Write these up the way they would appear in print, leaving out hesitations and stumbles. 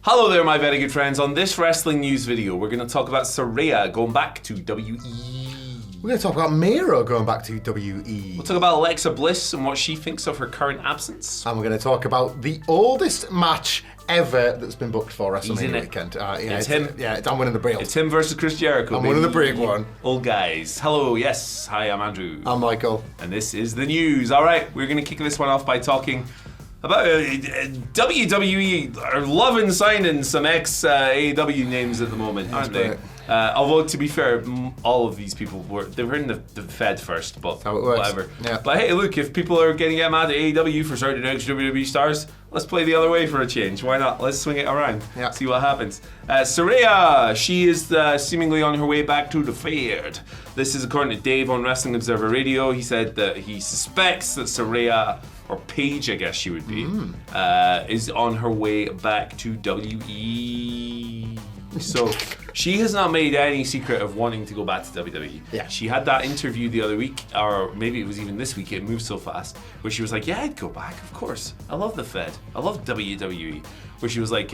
Hello there, my very good friends. On this wrestling news video, we're going to talk about Saraya going back to WE. We're going to talk about Miro going back to WE. We'll talk about Alexa Bliss and what she thinks of her current absence. And we're going to talk about the oldest match ever that's been booked for WrestleMania weekend. It's him. Yeah, I'm winning the break. It's him versus Chris Jericho. I'm winning the break one. Old guys. Hello, yes. Hi, I'm Andrew. I'm Michael. And this is the news. All right, we're going to kick this one off by talking about WWE are loving signing some ex-AEW names at the moment, aren't they? Although, to be fair, all of these people they were in the Fed first, but how it works. Whatever. Yeah. But hey, look, if people are getting mad at AEW for certain ex-WWE stars, let's play the other way for a change. Why not? Let's swing it around. Yeah. See what happens. Saraya, she is seemingly on her way back to the Fed. This is according to Dave on Wrestling Observer Radio. He said that he suspects that Saraya, or Paige, I guess she would be, is on her way back to WE. So she has not made any secret of wanting to go back to WWE. Yeah. She had that interview the other week, or maybe it was even this week, it moved so fast, where she was like, yeah, I'd go back, of course. I love the Fed. I love WWE. Where she was like,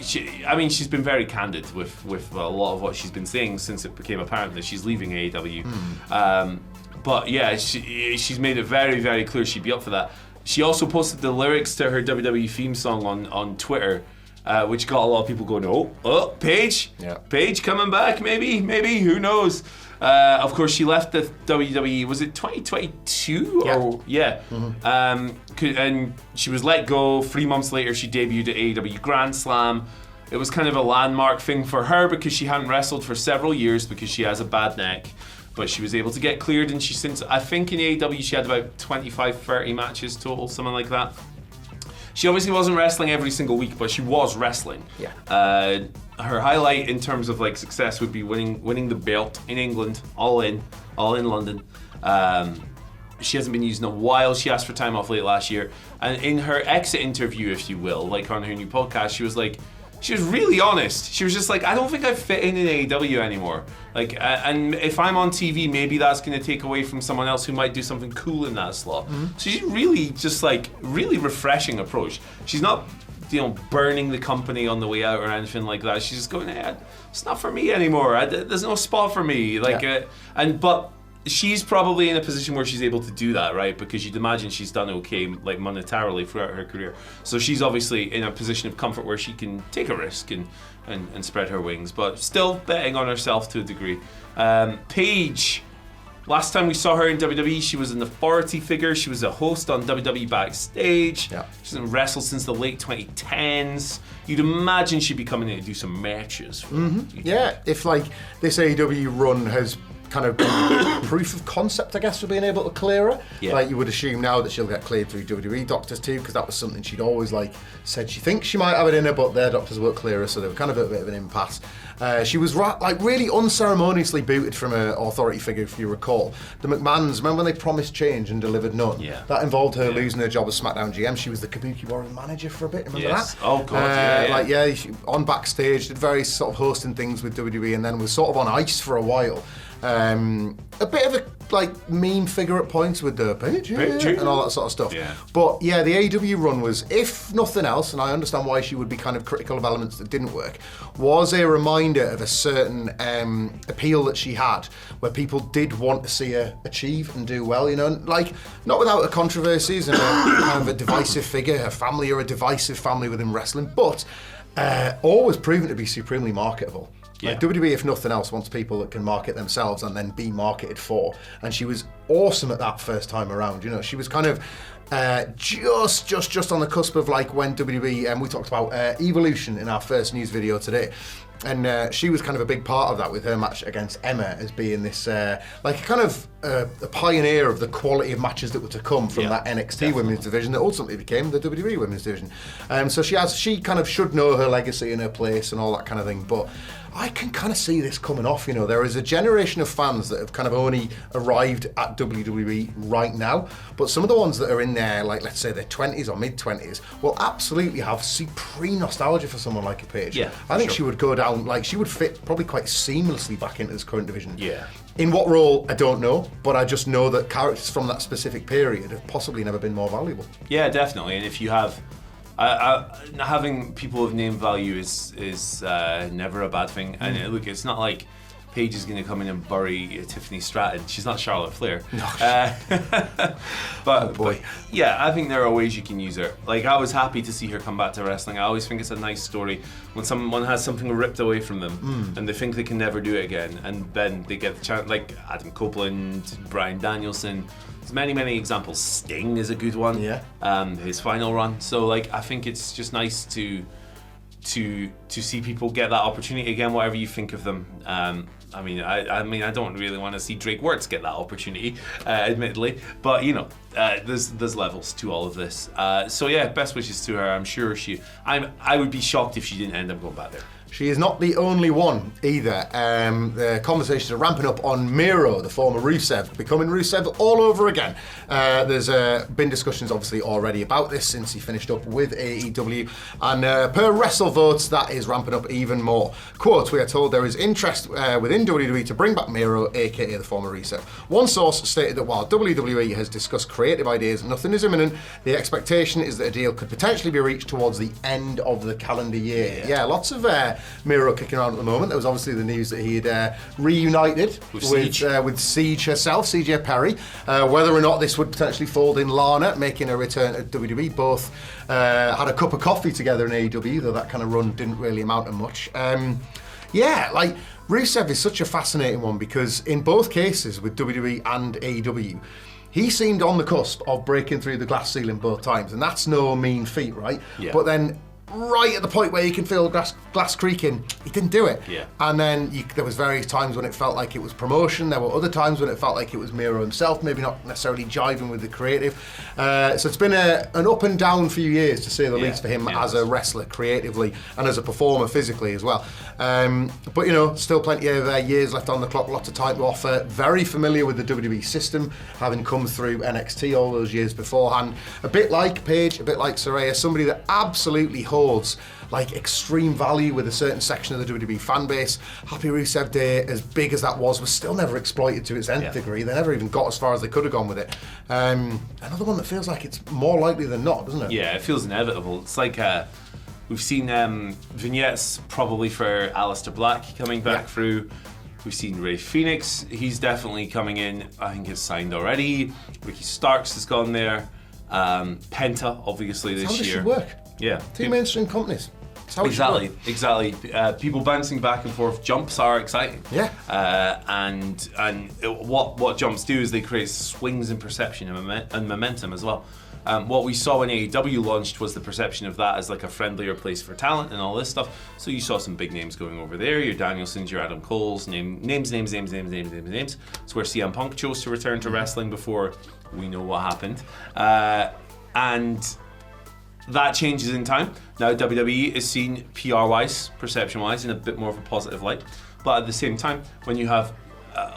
she's been very candid with a lot of what she's been saying since it became apparent that she's leaving AEW. But yeah, she's made it very, very clear she'd be up for that. She also posted the lyrics to her WWE theme song on Twitter, which got a lot of people going, oh, Paige? Yeah. Paige coming back, maybe, who knows? Of course, she left the WWE, was it 2022? Yeah. And she was let go. 3 months later, she debuted at AEW Grand Slam. It was kind of a landmark thing for her because she hadn't wrestled for several years because she has a bad neck. But she was able to get cleared, and I think in AEW she had about 25, 30 matches total, something like that. She obviously wasn't wrestling every single week, but she was wrestling. Yeah. Her highlight in terms of like success would be winning the belt in England, all in London. She hasn't been used in a while. She asked for time off late last year, and in her exit interview, if you will, like on her new podcast, she was really honest. She was just like, I don't think I fit in AEW anymore. Like, and if I'm on TV, maybe that's going to take away from someone else who might do something cool in that slot. So she's really just like, really refreshing approach. She's not, burning the company on the way out or anything like that. She's just going, hey, it's not for me anymore. There's no spot for me. But she's probably in a position where she's able to do that, right? Because you'd imagine she's done okay, like monetarily throughout her career. So she's obviously in a position of comfort where she can take a risk and spread her wings, but still betting on herself to a degree. Paige, last time we saw her in WWE, she was an authority figure. She was a host on WWE Backstage. Yeah. She hasn't wrestled since the late 2010s. You'd imagine she'd be coming in to do some matches. Yeah, if like this AEW run has kind of proof of concept, I guess, for being able to clear her. Yeah. Like you would assume now that she'll get cleared through WWE doctors too, because that was something she'd always said she thinks she might have it in her, but their doctors won't clear her, so they were kind of at a bit of an impasse. She was really unceremoniously booted from an authority figure, if you recall. The McMahons, remember when they promised change and delivered none? Yeah. That involved her losing her job as SmackDown GM. She was the Kabuki Warrior manager for a bit, remember that? Oh God, she, on Backstage, did various sort of hosting things with WWE, and then was sort of on ice for a while. A bit of a meme figure at points with the Paige and all that sort of stuff. Yeah. But yeah, the AEW run was, if nothing else, and I understand why she would be kind of critical of elements that didn't work, was a reminder of a certain appeal that she had, where people did want to see her achieve and do well, not without her controversies and a kind of a divisive figure. Her family are a divisive family within wrestling, but always proven to be supremely marketable. Yeah. Like WWE, if nothing else, wants people that can market themselves and then be marketed for. And she was awesome at that first time around. She was kind of just on the cusp of when WWE, and we talked about Evolution in our first news video today. And she was kind of a big part of that with her match against Emma as being this a pioneer of the quality of matches that were to come from that NXT women's division that ultimately became the WWE women's division. So she kind of should know her legacy and her place and all that kind of thing. But I can kind of see this coming off. There is a generation of fans that have kind of only arrived at WWE right now, but some of the ones that are in there, let's say their 20s or mid-20s, will absolutely have supreme nostalgia for someone like a Paige. Yeah, I think she would go down, she would fit probably quite seamlessly back into this current division. Yeah. In what role, I don't know, but I just know that characters from that specific period have possibly never been more valuable. Yeah, definitely. And if you have Having people of name value is never a bad thing. And look, it's not like Paige is going to come in and bury Tiffany Stratton. She's not Charlotte Flair. No. But yeah, I think there are ways you can use her. Like, I was happy to see her come back to wrestling. I always think it's a nice story when someone has something ripped away from them and they think they can never do it again, and then they get the chance. Like Adam Copeland, Bryan Danielson. There's many examples. Sting is a good one. Yeah. His final run. So like, I think it's just nice to see people get that opportunity again, whatever you think of them. I mean, I don't really want to see Drake Wirtz get that opportunity, admittedly, but you know, there's levels to all of this. So yeah, best wishes to her. I'm sure I would be shocked if she didn't end up going back there. She is not the only one either. The conversations are ramping up on Miro, the former Rusev, becoming Rusev all over again. There's been discussions obviously already about this since he finished up with AEW, and per WrestleVotes that is ramping up even more. Quote, we are told there is interest within WWE to bring back Miro, aka the former Rusev. One source stated that while WWE has discussed creative ideas, nothing is imminent. The expectation is that a deal could potentially be reached towards the end of the calendar year. Yeah, lots of Miro kicking around at the moment. There was obviously the news that he had reunited with Siege herself, CJ Perry. Whether or not this would potentially fold in Lana making a return at WWE. Both had a cup of coffee together in AEW, though that kind of run didn't really amount to much. Yeah, like Rusev is such a fascinating one because in both cases with WWE and AEW, he seemed on the cusp of breaking through the glass ceiling both times, and that's no mean feat, right? Yeah. But then right at the point where you can feel glass creaking, he didn't do it. Yeah. And then there was various times when it felt like it was promotion. There were other times when it felt like it was Miro himself, maybe not necessarily jiving with the creative. So it's been an up and down few years, to say the least, for him as a wrestler creatively and as a performer physically as well. But you know, still plenty of years left on the clock, lots of time to offer. Very familiar with the WWE system, having come through NXT all those years beforehand. A bit like Paige, a bit like Saraya, somebody that absolutely holds like extreme value with a certain section of the WWE fan base. Happy Rusev Day, as big as that was still never exploited to its nth degree. They never even got as far as they could have gone with it. Another one that feels like it's more likely than not, doesn't it? Yeah, it feels inevitable. It's like we've seen vignettes probably for Aleister Black coming back through. We've seen Rey Fenix. He's definitely coming in. I think it's signed already. Ricky Starks has gone there. Penta, obviously, this year. How does she work? Yeah. Two mainstream companies. Exactly. People bouncing back and forth. Jumps are exciting. Yeah. And what jumps do is they create swings in perception and momentum as well. What we saw when AEW launched was the perception of that as like a friendlier place for talent and all this stuff. So you saw some big names going over there. Your Danielsons, your Adam Coles, names. It's where CM Punk chose to return to wrestling before we know what happened. And that changes in time. Now WWE is seen PR-wise, perception-wise, in a bit more of a positive light. But at the same time, when you have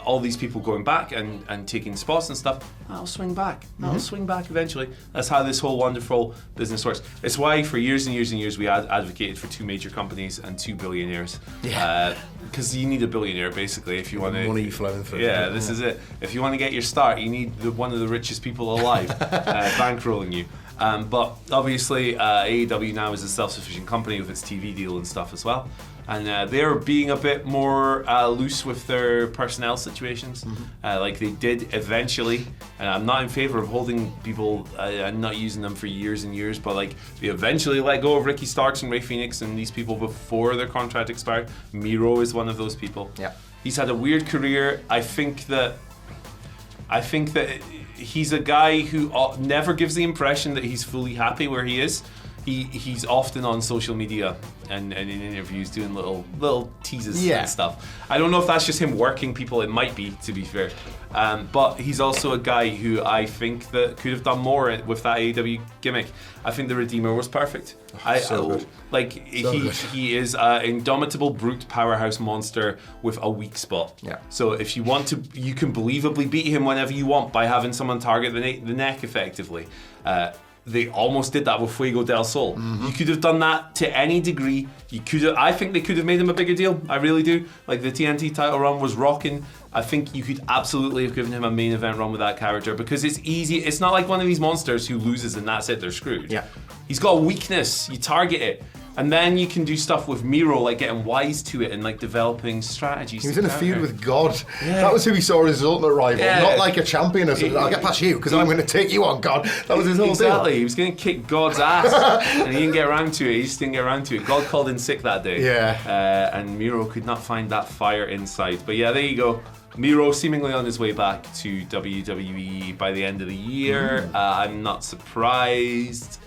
all these people going back and taking spots and stuff, that'll swing back. That'll swing back eventually. That's how this whole wonderful business works. It's why for years and years and years we advocated for 2 major companies and 2 billionaires. Yeah. Because you need a billionaire basically if you want to. Money flowing through. Yeah, this is it. If you want to get your start, you need one of the richest people alive bankrolling you. But obviously AEW now is a self-sufficient company with its TV deal and stuff as well. And they're being a bit more loose with their personnel situations, like they did eventually. And I'm not in favor of holding people and not using them for years and years, but like they eventually let go of Ricky Starks and Rey Fenix and these people before their contract expired. Miro is one of those people. Yeah, he's had a weird career. I think that he's a guy who never gives the impression that he's fully happy where he is. He's often on social media and in interviews doing little teases and stuff. I don't know if that's just him working people. It might be, to be fair. But he's also a guy who I think that could have done more with that AEW gimmick. I think the Redeemer was perfect. Good. He is an indomitable brute powerhouse monster with a weak spot. Yeah. So if you want to, you can believably beat him whenever you want by having someone target the neck effectively. they almost did that with Fuego del Sol. You could have done that to any degree. I think they could have made him a bigger deal. I really do. Like, the TNT title run was rocking. I think you could absolutely have given him a main event run with that character, because it's easy. It's not like one of these monsters who loses and that's it, they're screwed. Yeah. He's got a weakness. You target it. And then you can do stuff with Miro, like getting wise to it and like developing strategies. He was in a feud with God. Yeah. That was who he saw as his ultimate rival. Yeah. Not like a champion or something. I'll get past you because I'm going to take you on, God. That was his whole Exactly. deal. He was going to kick God's ass. And he didn't get around to it. He just didn't get around to it. God called in sick that day. Yeah. And Miro could not find that fire inside. But yeah, there you go. Miro seemingly on his way back to WWE by the end of the year. I'm not surprised.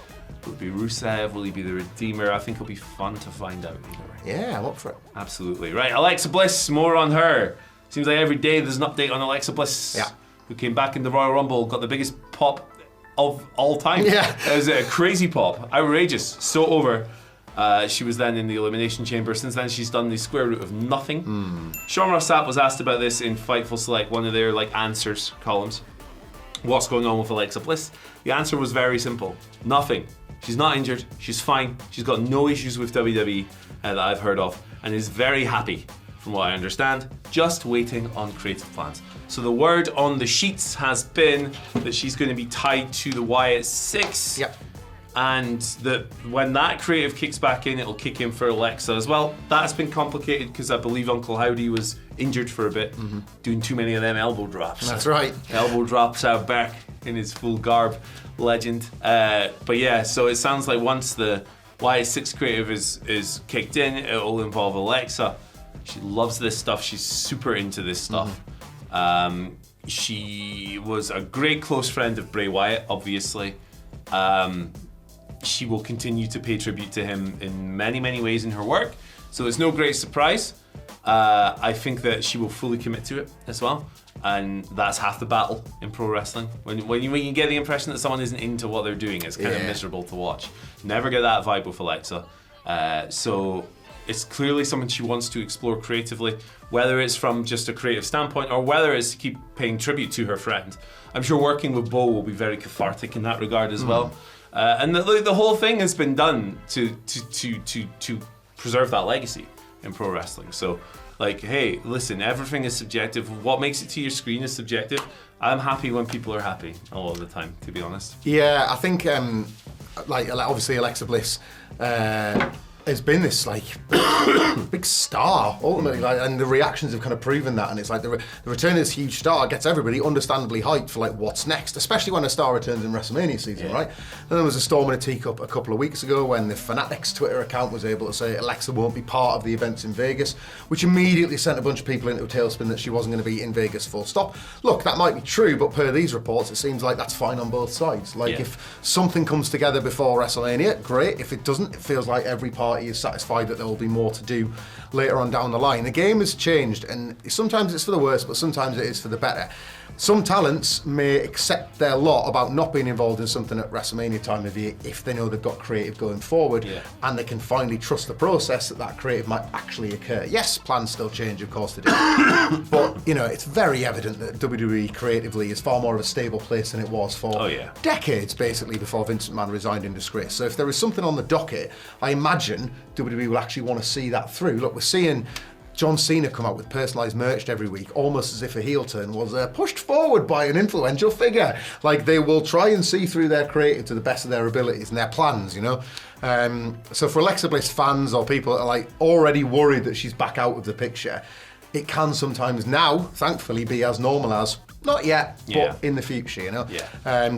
Will it be Rusev? Will he be the Redeemer? I think it'll be fun to find out either way. Yeah, I'm up for it. Absolutely. Right, Alexa Bliss, more on her. Seems like every day there's an update on Alexa Bliss. Yeah. Who came back in the Royal Rumble, got the biggest pop of all time. Yeah. It was a crazy pop. Outrageous. So over. She was then in the Elimination Chamber. Since then, she's done the square root of nothing. Sean Ross Sapp was asked about this in Fightful Select, one of their like answers columns. What's going on with Alexa Bliss? The answer was very simple. Nothing. She's not injured. She's fine. She's got no issues with WWE that I've heard of, and is very happy, from what I understand, just waiting on creative plans. So the word on the sheets has been that she's going to be tied to the Wyatt Six. Yep. And that when that creative kicks back in, it'll kick in for Alexa as well. That's been complicated because I believe Uncle Howdy was injured for a bit, doing too many of them elbow drops. That's right. Elbow drops out back in his full garb, legend. But yeah, so it sounds like once the Wyatt Six creative is kicked in, it'll involve Alexa. She loves this stuff. She's super into this stuff. She was a great close friend of Bray Wyatt, obviously. She will continue to pay tribute to him in many, many ways in her work. So it's no great surprise. I think that she will fully commit to it as well. And that's half the battle in pro wrestling. When you get the impression that someone isn't into what they're doing, it's kind of miserable to watch. Never get that vibe with Alexa. So it's clearly something she wants to explore creatively, whether it's from just a creative standpoint or whether it's to keep paying tribute to her friend. I'm sure working with Bo will be very cathartic in that regard as well. And the whole thing has been done to preserve that legacy in pro wrestling. So, like, hey, listen, everything is subjective. What makes it to your screen is subjective. I'm happy when people are happy a lot of the time, to be honest. Yeah, I think, like, obviously Alexa Bliss has been this like big star ultimately, like, and the reactions have kind of proven that. And it's like the return of this huge star gets everybody understandably hyped for like what's next, especially when a star returns in WrestleMania season, right? And there was a storm in a teacup a couple of weeks ago when the Fanatics Twitter account was able to say Alexa won't be part of the events in Vegas, which immediately sent a bunch of people into a tailspin that she wasn't going to be in Vegas full stop. Look, that might be true, but per these reports, it seems like that's fine on both sides. Like, if something comes together before WrestleMania, great. If it doesn't, it feels like every party is satisfied that there will be more to do later on down the line. The game has changed, and sometimes it's for the worse, but sometimes it is for the better. Some talents may accept their lot about not being involved in something at WrestleMania time of year if they know they've got creative going forward, and they can finally trust the process that creative might actually occur. Yes, plans still change, of course they do. But, you know, it's very evident that WWE creatively is far more of a stable place than it was for decades, basically, before Vince McMahon resigned in disgrace. So if there is something on the docket, I imagine WWE will actually want to see that through. Look, we're seeing John Cena come out with personalised merch every week, almost as if a heel turn was pushed forward by an influential figure. Like, they will try and see through their creative to the best of their abilities and their plans, you know? So for Alexa Bliss fans or people that are like already worried that she's back out of the picture, it can sometimes now, thankfully, be as normal as, not yet, but in the future, you know?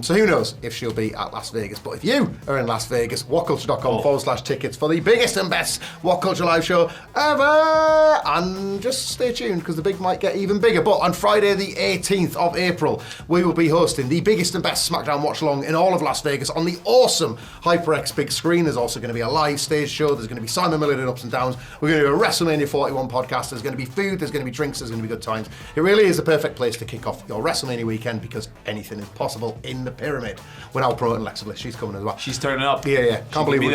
So who knows if she'll be at Las Vegas. But if you are in Las Vegas, whatculture.com/tickets for the biggest and best What Culture live show ever. And just stay tuned because the big might get even bigger. But on Friday the 18th of April, we will be hosting the biggest and best SmackDown watch along in all of Las Vegas on the awesome HyperX big screen. There's also going to be a live stage show. There's going to be Simon Miller in Ups and Downs. We're going to do a WrestleMania 41 podcast. There's going to be food, there's going to be drinks, there's going to be good times. It really is the perfect place to kick off your WrestleMania weekend because anything is possible in the pyramid. We're now promoting Alexa Bliss. She's coming as well. She's turning up. Yeah. Can't believe we've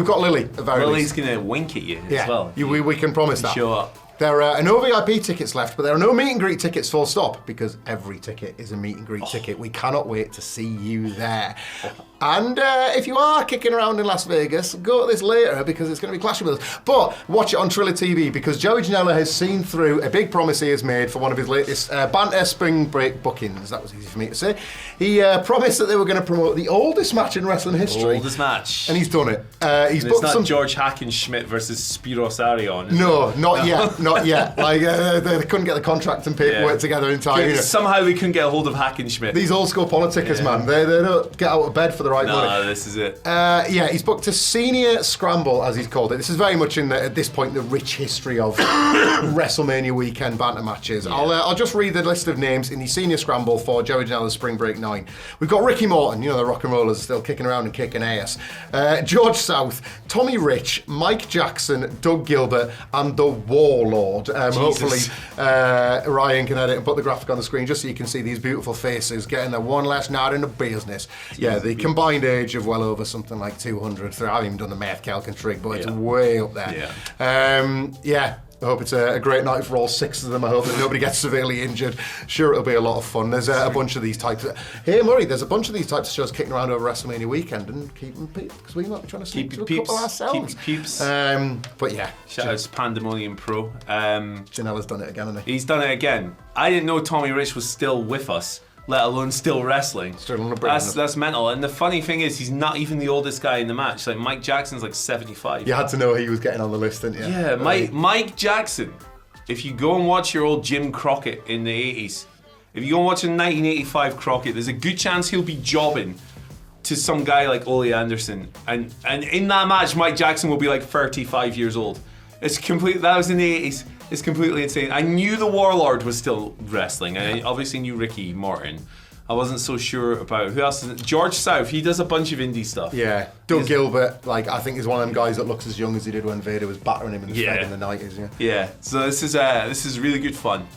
got Lily. Lily's going to wink at you as well. We can promise that. Show up. There are no VIP tickets left, but there are no meet and greet tickets full stop, because every ticket is a meet and greet ticket. We cannot wait to see you there. And if you are kicking around in Las Vegas, go to this later, because it's going to be clashing with us. But watch it on Triller TV, because Joey Janela has seen through a big promise he has made for one of his latest Banter Spring Break bookings. That was easy for me to say. He promised that they were going to promote the oldest match in wrestling history. Oldest match. And he's done it. He's booked some... George Hackenschmidt versus Spiros Arion. No, not yet. Not yet. Like, they couldn't get the contract and paperwork together in time. You know. Somehow we couldn't get a hold of Hackenschmidt. These old school politicians, man, they don't get out of bed for the right money. No, this is it. He's booked a senior scramble, as he's called it. This is very much at this point, the rich history of WrestleMania weekend banter matches. Yeah. I'll just read the list of names in the senior scramble for Joey Janela's Spring Break 9. We've got Ricky Morton, you know, the rock and rollers still kicking around and kicking ass. George South, Tommy Rich, Mike Jackson, Doug Gilbert, and the Warlord. Hopefully Ryan can edit and put the graphic on the screen just so you can see these beautiful faces getting their one last night in the business. Yeah, the combined age of well over something like 200. I haven't even done the math calc and trig, but it's way up there. I hope it's a great night for all 6 of them. I hope that nobody gets severely injured. Sure, it'll be a lot of fun. There's a bunch of these types. Hey, Murray, there's a bunch of these types of shows kicking around over WrestleMania weekend, and keep them peeps, because we might be trying to sneak to a couple ourselves. Keep peeps. But yeah. Shout out to Pandemonium Pro. Janela's done it again, hasn't he? He's done it again. I didn't know Tommy Rich was still with us, let alone still wrestling. Still on the break. That's mental. And the funny thing is, he's not even the oldest guy in the match. Like, Mike Jackson's like 75. You had to know he was getting on the list, didn't you? Yeah, Mike Jackson. If you go and watch your old Jim Crockett in the 80s, if you go and watch a 1985 Crockett, there's a good chance he'll be jobbing to some guy like Ole Anderson. And in that match, Mike Jackson will be like 35 years old. That was in the 80s. It's completely insane. I knew the Warlord was still wrestling. I obviously knew Ricky Morton. I wasn't so sure about who else is it? George South. He does a bunch of indie stuff. Yeah, Doug Gilbert. Like, I think is one of them guys that looks as young as he did when Vader was battering him in the Fed in the 90s. Yeah. So this is really good fun.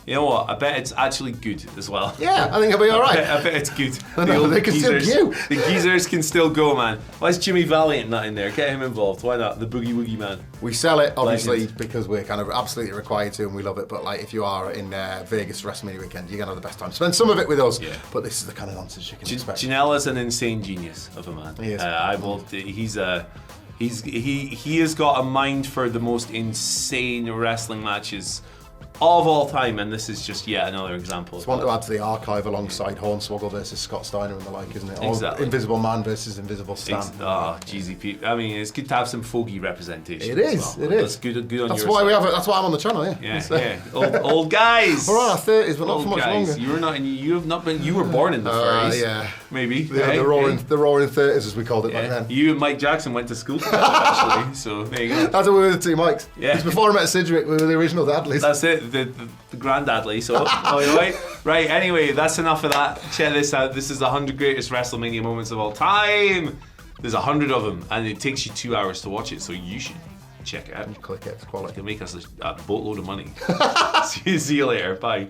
You know what? I bet it's actually good as well. Yeah, I think it'll be all right. I bet it's good. They can still go. The geezers can still go, man. Why is Jimmy Valiant not in there? Get him involved. Why not? The Boogie Woogie Man. We sell it, obviously, because we're kind of absolutely required to, and we love it. But like, if you are in Vegas WrestleMania weekend, you're gonna have the best time. Spend some of it with us. Yeah. But this is the kind of nonsense you can expect. Janela's an insane genius of a man. He is. He has got a mind for the most insane wrestling matches of all time, and this is just yet another example. It's one to add to the archive alongside Hornswoggle versus Scott Steiner and the like, isn't it? Exactly. Or Invisible Man versus Invisible Stan. GZP. I mean, it's good to have some fogey representation. It is. Well. It is. That's good on that's your why side. we have it. That's why I'm on the channel. Yeah. Old guys. We're on our 30s, but not for much guys. longer. You have not been. You were born in the 30s. Yeah. Maybe. Yeah, the roaring 30s, as we called it back then. You and Mike Jackson went to school together, actually. So there you go. That's what we were the two Mikes. Yeah. Because before I met Sidgwick, we were the original Dadleys. That's it. The granddadly. So right. Anyway, that's enough of that. Check this out. This is the 100 greatest WrestleMania moments of all time. There's 100 of them, and it takes you 2 hours to watch it. So you should check it out. Click it. It's quality. It'll make us a boatload of money. See you later. Bye.